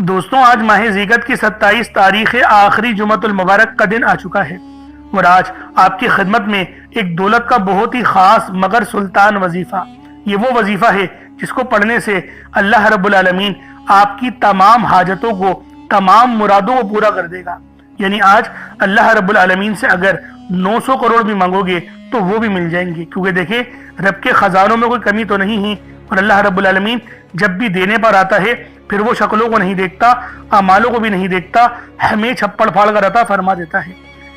دوستوں آج ماہ ذیقعت کی 27 تاریخ آخری جمعۃ المبارک کا دن آ چکا ہے اور آج آپ کی خدمت میں ایک دولت کا بہت ہی خاص مگر سلطان وظیفہ، یہ وہ وظیفہ ہے جس کو پڑھنے سے اللہ رب العالمین آپ کی تمام حاجتوں کو، تمام مرادوں کو پورا کر دے گا۔ یعنی آج اللہ رب العالمین سے اگر 900 کروڑ بھی مانگو گے تو وہ بھی مل جائیں گے، کیونکہ دیکھیں رب کے خزانوں میں کوئی کمی تو نہیں ہے، اور اللہ رب العالمین جب بھی دینے پر آتا ہے پھر وہ شکلوں کو نہیں دیکھتا، اعمالوں کو بھی نہیں دیکھتا، ہمیں چھپڑ پھاڑ کر عطا فرما دیتا ہے۔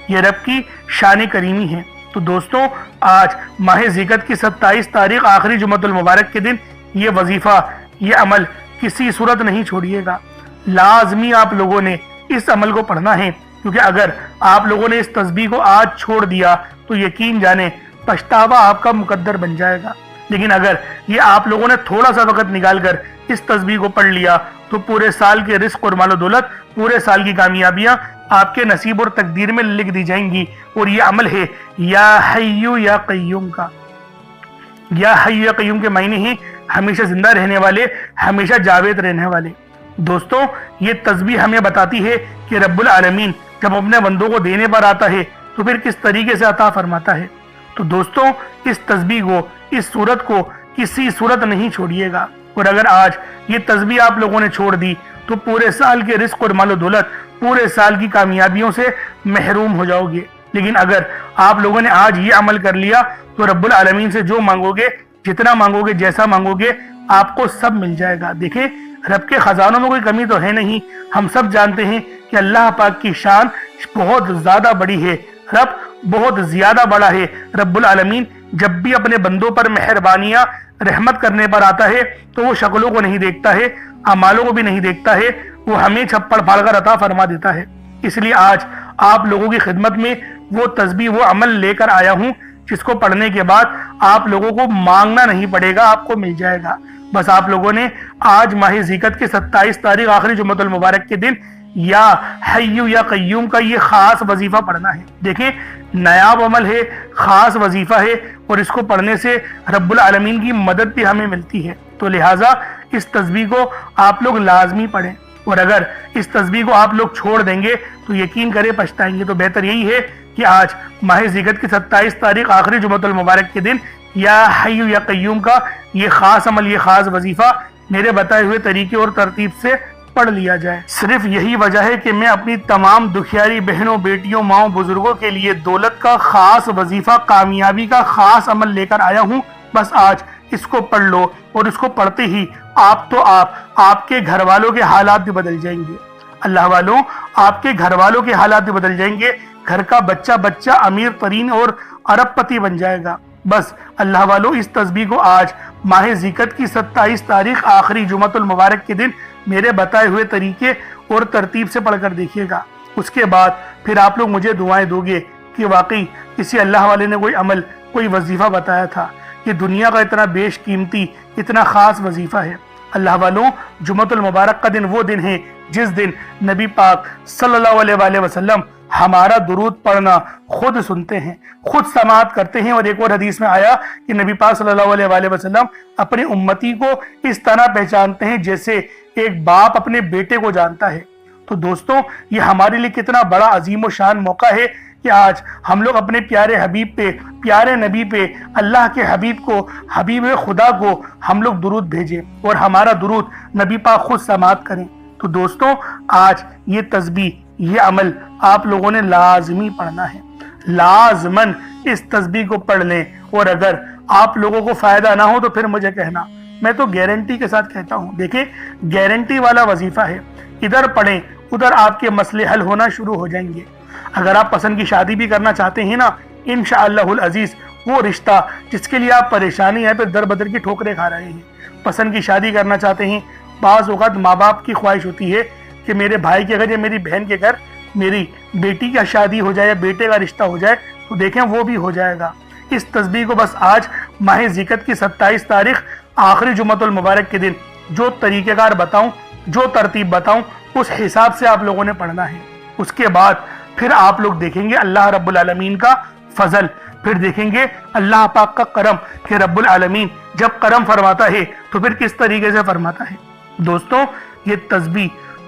یہ رب کی شان کریمی ہے۔ تو دوستوں آج ماہ ذیقعت کی 27 تاریخ آخری جمعۃ المبارک کے دن یہ وظیفہ، یہ عمل کسی صورت نہیں چھوڑیے گا، لازمی آپ لوگوں نے اس عمل کو پڑھنا ہے، کیونکہ اگر آپ لوگوں نے اس تسبیح کو آج چھوڑ دیا تو یقین جانیں پچھتاوا آپ کا مقدر بن جائے گا، لیکن اگر یہ آپ لوگوں نے تھوڑا سا وقت نکال کر اس تسبیح کو پڑھ لیا تو پورے سال کے رزق اور مال و دولت، پورے سال کی کامیابیاں آپ کے نصیب اور تقدیر میں لکھ دی جائیں گی۔ اور یہ عمل ہے یا حیو یا قیوم کا۔ یا حیو یا قیوم کے معنی ہیں ہمیشہ زندہ رہنے والے، ہمیشہ جاوید رہنے والے۔ دوستوں یہ تسبیح ہمیں بتاتی ہے کہ رب العالمین جب اپنے بندوں کو دینے پر آتا ہے تو پھر کس طریقے سے عطا فرماتا ہے۔ تو دوستوں اس تسبیح کو، اس صورت کو کسی صورت نہیں چھوڑیے گا، اور اگر آج یہ تسبیح آپ لوگوں نے چھوڑ دی تو پورے سال کے رزق اور مال و دولت، پورے سال کی کامیابیوں سے محروم ہو جاؤ گے۔ لیکن اگر آپ لوگوں نے آج یہ عمل کر لیا تو رب العالمین سے جو مانگو گے، جتنا مانگو گے، جیسا مانگو گے، آپ کو سب مل جائے گا۔ دیکھیں رب کے خزانوں میں کوئی کمی تو ہے نہیں، ہم سب جانتے ہیں کہ اللہ پاک کی شان بہت زیادہ بڑی ہے، رب بہت زیادہ بڑا ہے۔ رب العالمین جب بھی اپنے بندوں پر مہربانیاں، رحمت کرنے پر آتا ہے تو وہ شکلوں کو نہیں دیکھتا ہے، اعمالوں کو بھی نہیں دیکھتا ہے، وہ ہمیں چھپڑ پھاڑ کر عطا فرما دیتا ہے۔ اس لیے آج آپ لوگوں کی خدمت میں وہ تسبیح، وہ عمل لے کر آیا ہوں جس کو پڑھنے کے بعد آپ لوگوں کو مانگنا نہیں پڑے گا، آپ کو مل جائے گا۔ بس آپ لوگوں نے آج ماہ ذیقعت کی 27 تاریخ آخری جمعۃ المبارک کے دن یا حیو یا قیوم کا یہ خاص وظیفہ پڑھنا ہے۔ دیکھیں نایاب عمل ہے، خاص وظیفہ ہے، اور اس کو پڑھنے سے رب العالمین کی مدد بھی ہمیں ملتی ہے۔ تو لہٰذا اس تسبیح کو آپ لوگ لازمی پڑھیں، اور اگر اس تسبیح کو آپ لوگ چھوڑ دیں گے تو یقین کریں پچھتائیں گے۔ تو بہتر یہی ہے کہ آج ماہ ذیقعت کی 27 تاریخ آخری جمعۃ المبارک کے دن یا حیو یا قیوم کا یہ خاص عمل، یہ خاص وظیفہ میرے بتائے ہوئے طریقے اور ترتیب سے پڑھ لیا جائے۔ صرف یہی وجہ ہے کہ میں اپنی تمام دکھیاری بہنوں، بیٹیوں، ماؤں، بزرگوں کے لیے دولت کا خاص وظیفہ، کامیابی کا خاص عمل لے کر آیا ہوں۔ بس آج اس کو پڑھ لو، اور اس کو پڑھتے ہی آپ کے گھر والوں کے حالات بھی بدل جائیں گے۔ اللہ والوں، آپ کے گھر والوں کے حالات بھی بدل جائیں گے، گھر کا بچہ امیر ترین اور ارب پتی بن جائے گا۔ بس اللہ والوں اس تسبیح کو آج ماہ ذیقعت کی 27 تاریخ آخری جمعۃ المبارک کے دن میرے بتائے ہوئے طریقے اور ترتیب سے پڑھ کر دیکھیے گا۔ اس کے بعد پھر آپ لوگ مجھے دعائیں دو گے کہ واقعی کسی اللہ والے نے کوئی عمل، کوئی وظیفہ بتایا تھا، یہ دنیا کا اتنا بیش قیمتی، اتنا خاص وظیفہ ہے۔ اللہ والوں جمعۃ المبارک کا دن وہ دن ہے جس دن نبی پاک صلی اللہ علیہ وآلہ وسلم ہمارا درود پڑھنا خود سنتے ہیں، خود سماعت کرتے ہیں۔ اور ایک اور حدیث میں آیا کہ نبی پاک صلی اللہ علیہ وآلہ وسلم اپنی امتی کو اس طرح پہچانتے ہیں جیسے ایک باپ اپنے بیٹے کو جانتا ہے۔ تو دوستوں یہ ہمارے لیے کتنا بڑا عظیم و شان موقع ہے کہ آج ہم لوگ اپنے پیارے حبیب پہ، پیارے نبی پہ، اللہ کے حبیب کو، حبیب خدا کو ہم لوگ درود بھیجیں، اور ہمارا درود نبی پاک خود سماعت کریں۔ تو دوستوں آج یہ تسبیح، یہ عمل آپ لوگوں نے لازمی پڑھنا ہے، لازماً اس تسبیح کو پڑھ لیں۔ اور اگر آپ لوگوں کو فائدہ نہ ہو تو پھر مجھے کہنا، میں تو گارنٹی کے ساتھ کہتا ہوں۔ دیکھیں گارنٹی والا وظیفہ ہے، ادھر پڑھیں ادھر آپ کے مسئلے حل ہونا شروع ہو جائیں گے۔ اگر آپ پسند کی شادی بھی کرنا چاہتے ہیں نا، انشاءاللہ العزیز وہ رشتہ جس کے لیے آپ پریشانی ہے پہ در بدر کی ٹھوکریں کھا رہے ہیں، پسند کی شادی کرنا چاہتے ہیں، بعض اوقات ماں باپ کی خواہش ہوتی ہے کہ میرے بھائی کے گھر یا میری بہن کے گھر میری بیٹی کا شادی ہو جائے یا بیٹے کا رشتہ ہو جائے، تو دیکھیں وہ بھی ہو جائے گا۔ اس تسبیح کو بس آج ماہ ذیقعت کی 27 تاریخ آخری جمعۃ المبارک کے دن جو طریقہ کار بتاؤں، جو ترتیب بتاؤں، اس حساب سے آپ لوگوں نے پڑھنا ہے۔ اس کے بعد پھر آپ لوگ دیکھیں گے اللہ رب العالمین کا فضل، پھر دیکھیں گے اللہ پاک کا کرم کہ رب العالمین جب کرم فرماتا ہے تو پھر کس طریقے سے فرماتا ہے۔ دوستوں یہ تسبیح،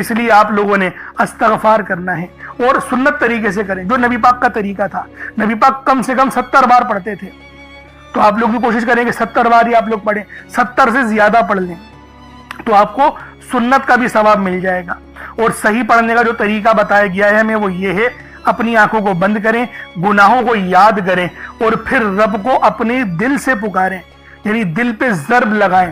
اس لیے آپ لوگوں نے استغفار کرنا ہے اور سنت طریقے سے کریں جو نبی پاک کا طریقہ تھا۔ نبی پاک کم سے کم 70 بار پڑھتے تھے، تو آپ لوگ بھی کوشش کریں کہ 70 بار ہی آپ لوگ پڑھیں، 70 سے زیادہ پڑھ لیں تو آپ کو سنت کا بھی ثواب مل جائے گا۔ اور صحیح پڑھنے کا جو طریقہ بتایا گیا ہے ہمیں وہ یہ ہے، اپنی آنکھوں کو بند کریں، گناہوں کو یاد کریں اور پھر رب کو اپنے دل سے پکاریں، یعنی دل پہ ضرب لگائیں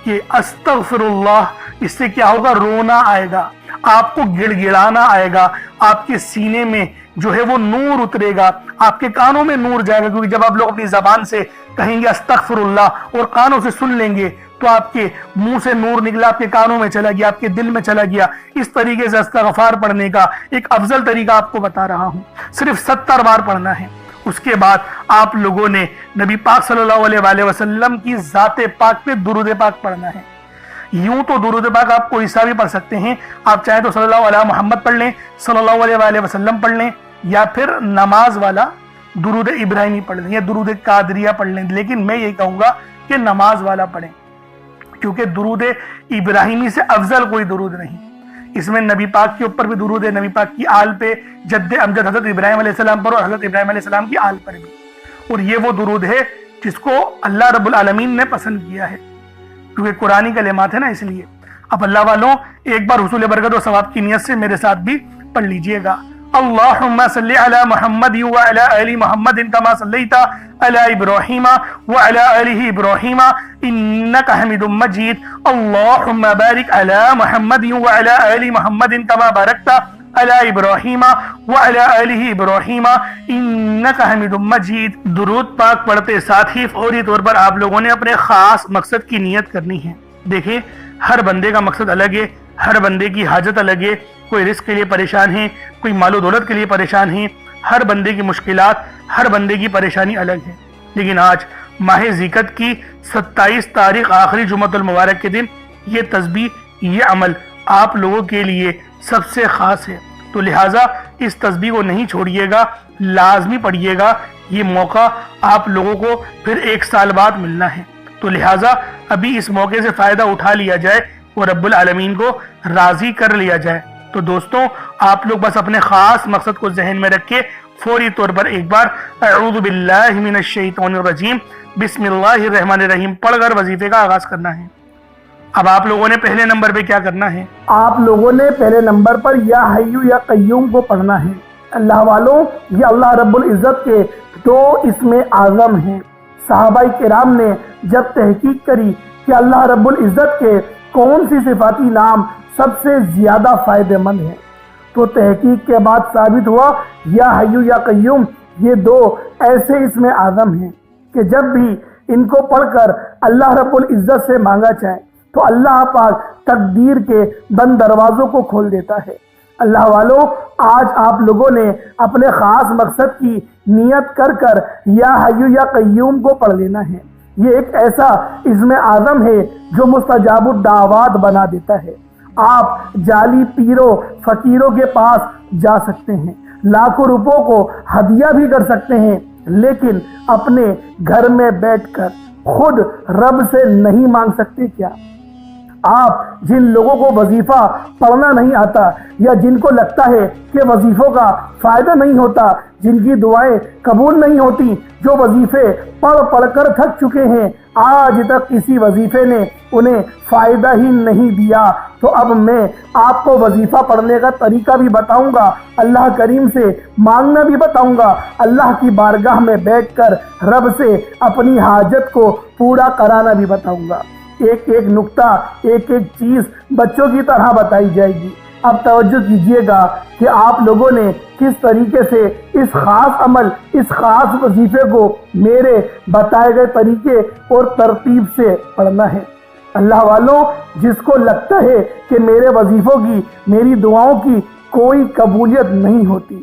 کہ استغفر اللہ۔ اس سے کیا ہوگا؟ رونا آئے گا، آپ کو گڑ گڑانا آئے گا، آپ کے سینے میں جو ہے وہ نور اترے گا، آپ کے کانوں میں نور جائے گا، کیونکہ جب آپ لوگ اپنی زبان سے کہیں گے استغفر اللہ اور کانوں سے سن لیں گے تو آپ کے منہ سے نور نکلا، آپ کے کانوں میں چلا گیا، آپ کے دل میں چلا گیا۔ اس طریقے سے استغفار پڑھنے کا ایک افضل طریقہ آپ کو بتا رہا ہوں، صرف 70 بار پڑھنا ہے۔ اس کے بعد آپ لوگوں نے نبی پاک صلی اللہ علیہ وآلہ وسلم کی ذات پاک پہ درود پاک پڑھنا ہے۔ یوں تو درود پاک آپ کوئی سا بھی پڑھ سکتے ہیں، آپ چاہیں تو صلی اللہ علیہ محمد پڑھ لیں، صلی اللہ علیہ وآلہ وسلم پڑھ لیں، یا پھر نماز والا درود ابراہیمی پڑھ لیں یا درود قادریہ پڑھ لیں، لیکن میں یہ کہوں گا کہ نماز والا پڑھیں، کیونکہ درود ابراہیمی سے افضل کوئی درود نہیں۔ اس میں نبی پاک کے اوپر بھی درود ہے، نبی پاک کی آل پہ، جد امجد حضرت ابراہیم علیہ السلام پر اور حضرت ابراہیم علیہ السلام کی آل پر بھی، اور یہ وہ درود ہے جس کو اللہ رب العالمین نے پسند کیا ہے، کیونکہ قرآنی کلمات ہے نا، اس لیے۔ اب اللہ والوں ایک بار حصول برکت و ثواب کی نیت سے میرے ساتھ بھی پڑھ لیجئے گا۔ اللہم صلی علی محمد وعلی آل محمد کما صلیت علی ابراہیم وعلی آل ابراہیم انک حمید مجید۔ اللہم بارک علی محمد وعلی آل محمد کما بارکت علی ابراہیم وعلی آل ابراہیم انک حمید مجید۔ درود پاک پڑھتے ساتھ ہی فوری طور پر آپ لوگوں نے اپنے خاص مقصد کی نیت کرنی ہے۔ دیکھیں ہر بندے کا مقصد الگ ہے، ہر بندے کی حاجت الگ ہے، کوئی رزق کے لیے پریشان ہے، کوئی مال و دولت کے لیے پریشان ہے، ہر بندے کی مشکلات، ہر بندے کی پریشانی الگ ہے۔ لیکن آج ماہ ذیقعت کی 27 تاریخ آخری جمعۃ المبارک کے دن یہ تسبیح، یہ عمل آپ لوگوں کے لیے سب سے خاص ہے، تو لہٰذا اس تسبیح کو نہیں چھوڑیے گا، لازمی پڑھیے گا۔ یہ موقع آپ لوگوں کو پھر 1 سال بعد ملنا ہے، تو لہٰذا ابھی اس موقع سے فائدہ اٹھا لیا جائے اور رب العالمین کو راضی کر لیا جائے۔ تو دوستوں آپ لوگ بس اپنے خاص مقصد کو ذہن میں رکھ کے فوری طور پر ایک بار اعوذ باللہ من الشیطان الرجیم بسم اللہ الرحمن الرحیم پڑھ کر وظیفے کا آغاز کرنا ہے۔ اب آپ لوگوں نے پہلے نمبر پہ کیا کرنا ہے؟ آپ لوگوں نے پہلے نمبر پر یا حیو یا قیوم کو پڑھنا ہے۔ اللہ والوں، یہ اللہ رب العزت کے 2 اسم اعظم ہیں۔ صحابہ کرام نے جب تحقیق کری کہ اللہ رب العزت کے کون سی صفاتی نام سب سے زیادہ فائدہ مند ہے، تو تحقیق کے بعد ثابت ہوا یا حیو یا قیوم یہ 2 ایسے اسم اعظم ہیں کہ جب بھی ان کو پڑھ کر اللہ رب العزت سے مانگا جائے تو اللہ پاک تقدیر کے بند دروازوں کو کھول دیتا ہے۔ اللہ والوں، آج آپ لوگوں نے اپنے خاص مقصد کی نیت کر کر یا حیو یا قیوم کو پڑھ لینا ہے۔ یہ ایک ایسا اسم اعظم ہے جو مستجاب الدعوات بنا دیتا ہے۔ آپ جعلی پیروں فقیروں کے پاس جا سکتے ہیں، لاکھوں روپوں کو ہدیہ بھی کر سکتے ہیں، لیکن اپنے گھر میں بیٹھ کر خود رب سے نہیں مانگ سکتے کیا؟ آپ جن لوگوں کو وظیفہ پڑھنا نہیں آتا یا جن کو لگتا ہے کہ وظیفوں کا فائدہ نہیں ہوتا، جن کی دعائیں قبول نہیں ہوتی، جو وظیفے پڑھ پڑھ کر تھک چکے ہیں، آج تک کسی وظیفے نے انہیں فائدہ ہی نہیں دیا، تو اب میں آپ کو وظیفہ پڑھنے کا طریقہ بھی بتاؤں گا، اللہ کریم سے مانگنا بھی بتاؤں گا، اللہ کی بارگاہ میں بیٹھ کر رب سے اپنی حاجت کو پورا کرانا بھی بتاؤں گا۔ ایک ایک نقطہ، ایک ایک چیز بچوں کی طرح بتائی جائے گی۔ اب توجہ کیجئے گا کہ آپ لوگوں نے کس طریقے سے اس خاص عمل، اس خاص وظیفے کو میرے بتائے گئے طریقے اور ترتیب سے پڑھنا ہے۔ اللہ والوں، جس کو لگتا ہے کہ میرے وظیفوں کی، میری دعاؤں کی کوئی قبولیت نہیں ہوتی،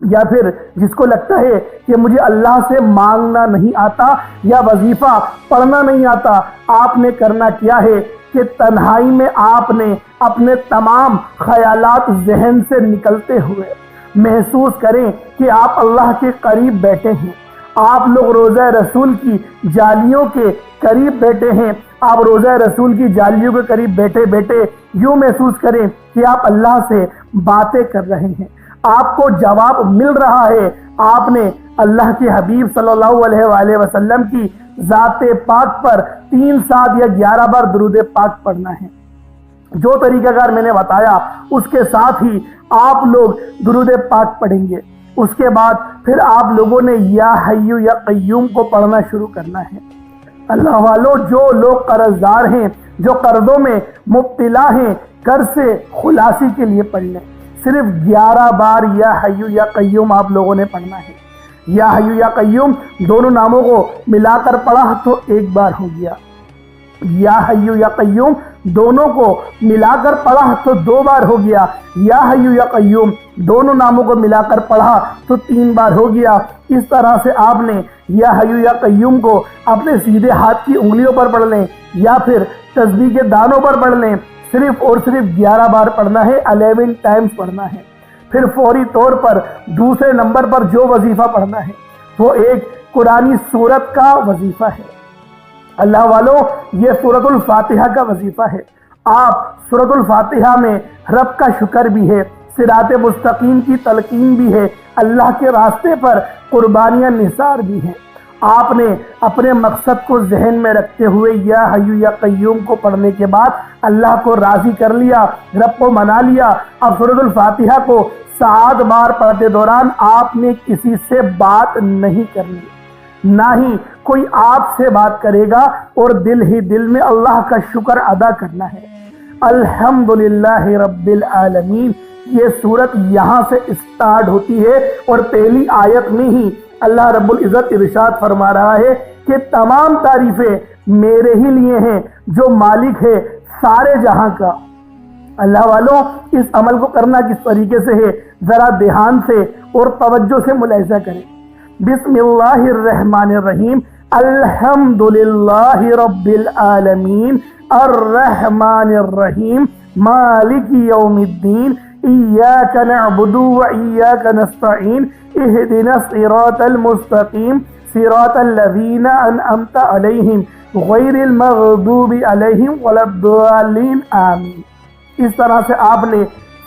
یا پھر جس کو لگتا ہے کہ مجھے اللہ سے مانگنا نہیں آتا یا وظیفہ پڑھنا نہیں آتا، آپ نے کرنا کیا ہے کہ تنہائی میں آپ نے اپنے تمام خیالات ذہن سے نکلتے ہوئے محسوس کریں کہ آپ اللہ کے قریب بیٹھے ہیں، آپ لوگ روزہ رسول کی جالیوں کے قریب بیٹھے ہیں، آپ روزہ رسول کی جالیوں کے قریب بیٹھے بیٹھے یوں محسوس کریں کہ آپ اللہ سے باتیں کر رہے ہیں، آپ کو جواب مل رہا ہے۔ آپ نے اللہ کے حبیب صلی اللہ علیہ وآلہ وسلم کی ذات پاک پر 3 7 یا 11 بار درود پاک پڑھنا ہے۔ جو طریقہ کار میں نے بتایا اس کے ساتھ ہی آپ لوگ درود پاک پڑھیں گے۔ اس کے بعد پھر آپ لوگوں نے یا حیو یا قیوم کو پڑھنا شروع کرنا ہے۔ اللہ والو، جو لوگ قرض دار ہیں، جو قرضوں میں مبتلا ہیں، قرض سے خلاصی کے لیے پڑھ لیں۔ صرف 11 بار یا حیو یا قیوم آپ لوگوں نے پڑھنا ہے۔ یا حیو یا قیوم دونوں ناموں کو ملا کر پڑھا تو 1 بار ہو گیا، یا حیو یا قیوم دونوں کو ملا کر پڑھا تو 2 بار ہو گیا، یا حیو یا قیوم دونوں ناموں کو ملا کر پڑھا تو 3 بار ہو گیا۔ اس طرح سے آپ نے یا حیو یا قیوم کو اپنے سیدھے ہاتھ کی انگلیوں پر پڑھ لیں یا پھر تسبیح کے دانوں پر پڑھ لیں۔ صرف اور صرف 11 بار پڑھنا ہے، 11 ٹائمز پڑھنا ہے۔ پھر فوری طور پر دوسرے نمبر پر جو وظیفہ پڑھنا ہے وہ ایک قرآنی سورت کا وظیفہ ہے۔ اللہ والو، یہ سورۃ الفاتحہ کا وظیفہ ہے۔ آپ سورۃ الفاتحہ میں رب کا شکر بھی ہے، صراط مستقیم کی تلقین بھی ہے، اللہ کے راستے پر قربانیاں نثار بھی ہیں۔ آپ نے اپنے مقصد کو ذہن میں رکھتے ہوئے یا حیو یا قیوم کو پڑھنے کے بعد اللہ کو راضی کر لیا، رب کو منا لیا۔ اب سورۃ الفاتحہ کو 7 بار پڑھتے دوران آپ نے کسی سے بات نہیں کرنی، نہ ہی کوئی آپ سے بات کرے گا، اور دل ہی دل میں اللہ کا شکر ادا کرنا ہے۔ الحمدللہ رب العالمین، یہ سورت یہاں سے اسٹارٹ ہوتی ہے اور پہلی آیت میں ہی اللہ رب العزت ارشاد فرما رہا ہے کہ تمام تعریفیں میرے ہی لیے ہیں جو مالک ہے سارے جہاں کا۔ اللہ والوں، اس عمل کو کرنا کس طریقے سے ہے ذرا دھیان سے اور توجہ سے ملاحظہ کریں۔ بسم اللہ الرحمن الرحیم، الحمدللہ رب العالمین الرحمن الرحیم مالک یوم الدین ایاک نعبد و ایاک نستعین اہدنا الصراط المستقیم صراط الذین انعمت علیہم غیر المغضوب علیہم ولا الضالین آمین۔ اس طرح سے آپ نے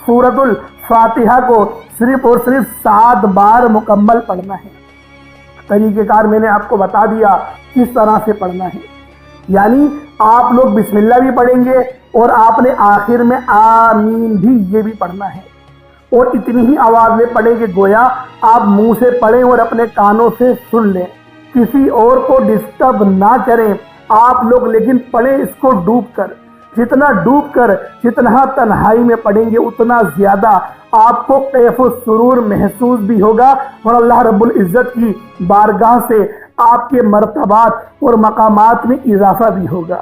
سورۃ الفاتحہ کو صرف اور صرف 7 بار مکمل پڑھنا ہے۔ طریقہ کار میں نے آپ کو بتا دیا کس طرح سے پڑھنا ہے، یعنی آپ لوگ بسم اللہ بھی پڑھیں گے اور آپ نے آخر میں آمین بھی یہ بھی پڑھنا ہے، اور اتنی ہی آواز میں پڑھیں کہ گویا آپ منہ سے پڑھیں اور اپنے کانوں سے سن لیں، کسی اور کو ڈسٹرب نہ کریں آپ لوگ، لیکن پڑھیں اس کو ڈوب کر۔ جتنا ڈوب کر، جتنا تنہائی میں پڑھیں گے اتنا زیادہ آپ کو کیف و سرور محسوس بھی ہوگا، اور اللہ رب العزت کی بارگاہ سے آپ کے مرتبات اور مقامات میں اضافہ بھی ہوگا۔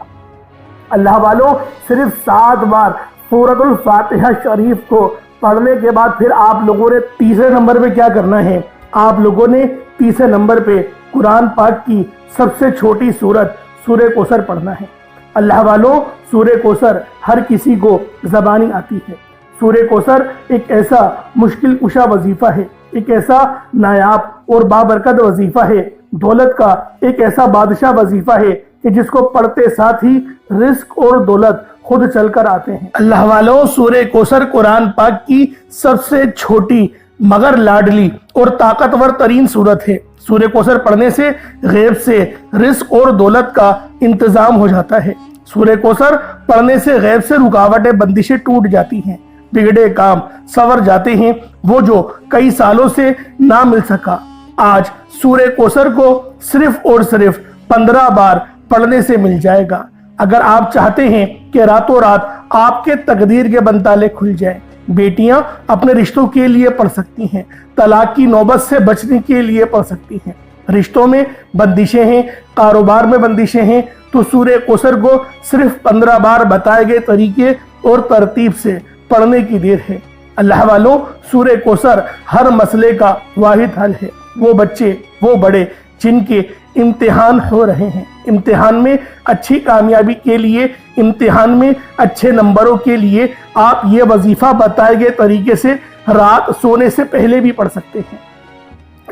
اللہ والوں، صرف 7 بار سورۃ الفاتحہ شریف کو پڑھنے کے بعد پھر آپ لوگوں نے تیسرے نمبر پہ کیا کرنا ہے؟ آپ لوگوں نے تیسرے نمبر پہ قرآن پاک کی سب سے چھوٹی سورت سورہ کوثر پڑھنا ہے۔ اللہ والوں، سورہ کوثر ہر کسی کو زبانی آتی ہے۔ سورہ کوثر ایک ایسا مشکل کشا وظیفہ ہے، ایک ایسا نایاب اور بابرکت وظیفہ ہے، دولت کا ایک ایسا بادشاہ وظیفہ ہے کہ جس کو پڑھتے ساتھ ہی رزق اور دولت خود چل کر آتے ہیں۔ اللہ والوں، سورہ کوثر قرآن پاک کی سب سے چھوٹی مگر لاڈلی اور طاقتور ترین سورت ہے۔ سورہ کوثر پڑھنے سے غیب سے رزق اور دولت کا انتظام ہو جاتا ہے۔ سورہ کوثر پڑھنے سے غیب سے رکاوٹیں بندشیں ٹوٹ جاتی ہیں، بگڑے کام سنور جاتے ہیں، وہ جو کئی سالوں سے نہ مل سکا آج سورہ کوثر کو صرف اور صرف 15 بار پڑھنے سے مل جائے گا۔ اگر آپ چاہتے ہیں کہ راتوں رات آپ کے تقدیر کے بنتالے کھل جائیں، بیٹیاں اپنے رشتوں کے لیے پڑھ سکتی ہیں، طلاق کی نوبت سے بچنے کے لیے پڑھ سکتی ہیں، رشتوں میں بندشیں ہیں، کاروبار میں بندشیں ہیں، تو سورہ کوثر کو صرف 15 بار بتائے گئے طریقے اور ترتیب سے پڑھنے کی دیر ہے۔ اللہ والوں، سورہ کوثر ہر مسئلے کا واحد حل ہے۔ وہ بچے، وہ بڑے جن کے امتحان ہو رہے ہیں، امتحان میں اچھی کامیابی کے لیے، امتحان میں اچھے نمبروں کے لیے آپ یہ وظیفہ بتائے گئے طریقے سے رات سونے سے پہلے بھی پڑھ سکتے ہیں۔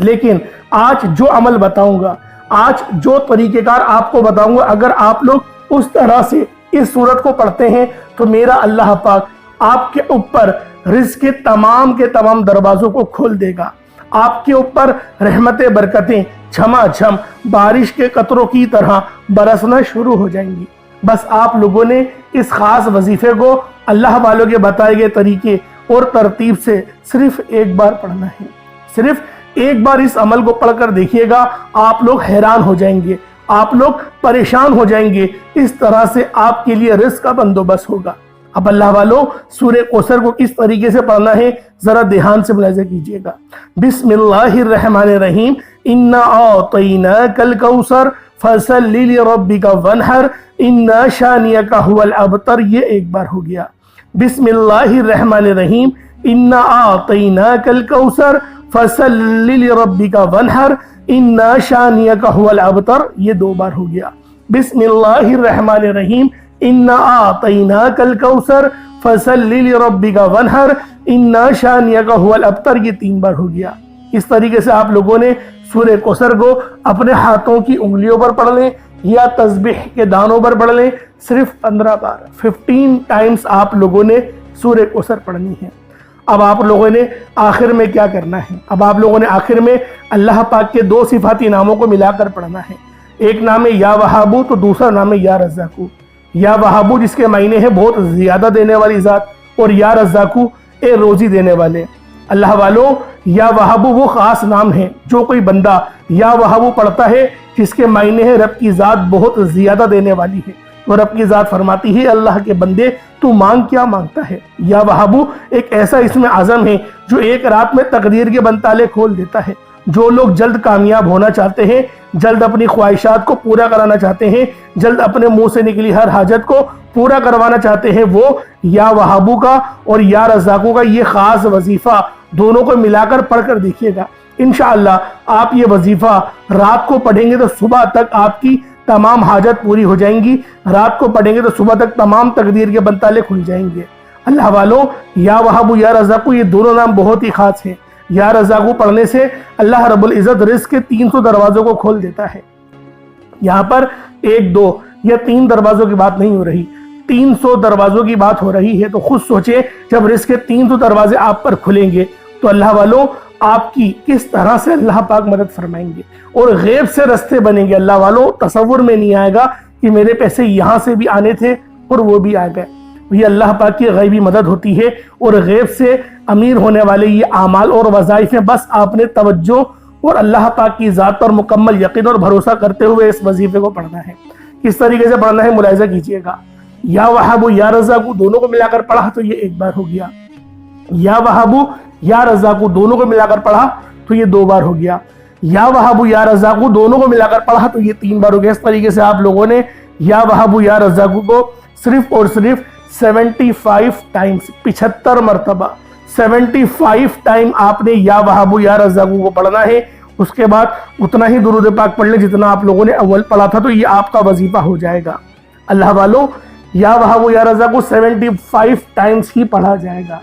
لیکن آج جو عمل بتاؤں گا، آج جو طریقہ کار آپ کو بتاؤں گا، اگر آپ لوگ اس طرح سے اس سورت کو پڑھتے ہیں تو میرا اللہ پاک آپ کے اوپر رزق کے تمام دروازوں کو کھول دے گا. آپ کے اوپر رحمت برکتیں جھما جھم بارش کے قطروں کی طرح برسنا شروع ہو جائیں گی. بس آپ لوگوں نے اس خاص وظیفے کو اللہ والوں کے بتائے گئے طریقے اور ترتیب سے صرف ایک بار پڑھنا ہے. صرف ایک بار اس عمل کو پڑھ کر دیکھیے گا، آپ لوگ حیران ہو جائیں گے، آپ لوگ پریشان ہو جائیں گے. اس طرح سے آپ کے لیے رزق کا بندوبست ہوگا. اب اللہ والوں، سورہ کوثر کو کس طریقے سے پڑھنا ہے ذرا دھیان سے ملاحظہ کیجئے گا. بسم اللہ الرحمن الرحیم. انا اعطیناک الکوثر فصل لربک وانحر ان شانئک هو الابتر. یہ ایک بار ہو گیا. بسم اللہ الرحمن الرحیم. انا اعطیناک الکوثر فصل لربک وانحر ان شانئک هو الابتر. یہ دو بار ہو گیا. بسم اللہ الرحمن الرحیم. انا اعطیناک الکوثر فصل لربک وانحر ان شانئک هو الابتر. یہ تین بار ہو گیا. اس طریقے سے آپ لوگوں نے سورہ کوثر کو اپنے ہاتھوں کی انگلیوں پر پڑھ لیں یا تسبیح کے دانوں پر پڑھ لیں. صرف 15 بار 15 ٹائمز آپ لوگوں نے سورہ کوثر پڑھنی ہے. اب آپ لوگوں نے آخر میں کیا کرنا ہے؟ اب آپ لوگوں نے آخر میں اللہ پاک کے دو صفاتی ناموں کو ملا کر پڑھنا ہے. ایک نام ہے یا وہابو تو دوسرا نام ہے یا رزاقو. یا وہابو جس کے معنی ہے بہت زیادہ دینے والی ذات، اور یا رزاقو اے روزی دینے والے. اللہ والوں، یا وہابو وہ خاص نام ہے جو کوئی بندہ یا وہابو پڑھتا ہے جس کے معنی ہے رب کی ذات بہت زیادہ دینے والی ہے. اور رب کی ذات فرماتی ہے اللہ کے بندے تو مانگ کیا مانگتا ہے. یا وہابو ایک ایسا اسم اعظم ہے جو ایک رات میں تقدیر کے بند تالے کھول دیتا ہے. جو لوگ جلد کامیاب ہونا چاہتے ہیں، جلد اپنی خواہشات کو پورا کرانا چاہتے ہیں، جلد اپنے منہ سے نکلی ہر حاجت کو پورا کروانا چاہتے ہیں، وہ یا وہابو کا اور یا رزاقو کا یہ خاص وظیفہ دونوں کو ملا کر پڑھ کر دیکھیے گا. انشاءاللہ آپ یہ وظیفہ رات کو پڑھیں گے تو صبح تک آپ کی تمام حاجت پوری ہو جائیں گی. رات کو پڑھیں گے تو صبح تک تمام تقدیر کے بند تالے کھل جائیں گے. اللہ والوں، یا وہابو یا رزاقو یہ دونوں نام بہت ہی خاص ہیں. یا رزاقو پڑھنے سے اللہ رب العزت رزق کے 300 دروازوں کو کھول دیتا ہے. یہاں پر 1 2 یا 3 دروازوں کی بات نہیں ہو رہی، 300 دروازوں کی بات ہو رہی ہے. تو خود سوچیں جب رزق کے 300 دروازے آپ پر کھلیں گے تو اللہ والوں آپ کی کس طرح سے اللہ پاک مدد فرمائیں گے اور غیب سے رستے بنیں گے. اللہ والوں تصور میں نہیں آئے گا کہ میرے پیسے یہاں سے بھی آنے تھے اور وہ بھی آ گئے. یہ اللہ پاک کی غیبی مدد ہوتی ہے اور غیب سے امیر ہونے والے یہ اعمال اور وظائف ہیں. بس آپ نے توجہ اور اللہ پاک کی ذات پر مکمل یقین اور بھروسہ کرتے ہوئے اس وظیفے کو پڑھنا ہے. کس طریقے سے پڑھنا ہے ملاحظہ کیجئے گا. یا وہابو یا رزاقو دونوں کو ملا کر پڑھا تو یہ ایک بار ہو گیا. یا وہابو یا رزاقو دونوں کو ملا کر پڑھا تو یہ 2 بار ہو گیا. یا وہابو یا رزاقو دونوں کو ملا کر پڑھا تو یہ 3 بار ہو گیا. اس طریقے سے آپ لوگوں نے یا وہابو یا رزاقو کو صرف اور صرف 75 ٹائمز 75 مرتبہ 75 ٹائم آپ نے یا وہابو یا رزاقو کو پڑھنا ہے. اس کے بعد اتنا ہی درود پاک پڑھ لیں جتنا آپ لوگوں نے اول پڑھا تھا تو یہ آپ کا وظیفہ ہو جائے گا. اللہ والوں، یا وہابو یا رزاقو 75 ٹائمز ہی پڑھا جائے گا.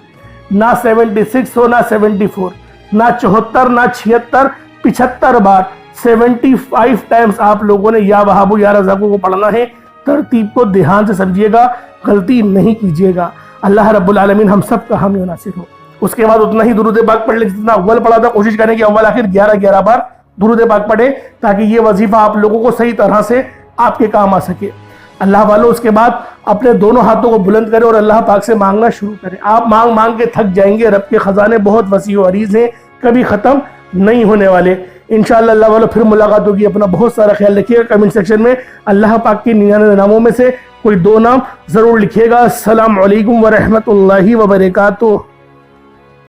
نہ 76 ہو، نہ 74، نہ 74، نہ 76، 75 بار 75 ٹائمز آپ لوگوں نے یا وہابو یا رزاقو کو پڑھنا ہے. ترتیب کو دھیان سے سمجھیے گا، غلطی نہیں کیجیے گا. اللہ رب العالمین ہم سب کا حامی و ناصر ہو. اس کے بعد اتنا ہی درود پاک پڑھ لیں جتنا اول پڑھا تھا. کوشش کریں کہ اول آخر 11 بار درود پاک پڑھیں تاکہ یہ وظیفہ آپ لوگوں کو صحیح طرح سے آپ کے کام آ سکے. اللہ والوں، اس کے بعد اپنے دونوں ہاتھوں کو بلند کریں اور اللہ پاک سے مانگنا شروع کریں. آپ مانگ مانگ کے تھک جائیں گے. رب کے خزانے بہت وسیع و عریض ہیں، کبھی ختم نہیں ہونے والے. انشاءاللہ اللہ والوں پھر ملاقات ہوگی. اپنا بہت سارا خیال رکھیے گا. کمنٹ سیکشن میں اللہ پاک کی 99 ناموں میں سے کوئی 2 نام ضرور لکھیے گا. السلام علیکم ورحمۃ اللہ وبرکاتہ.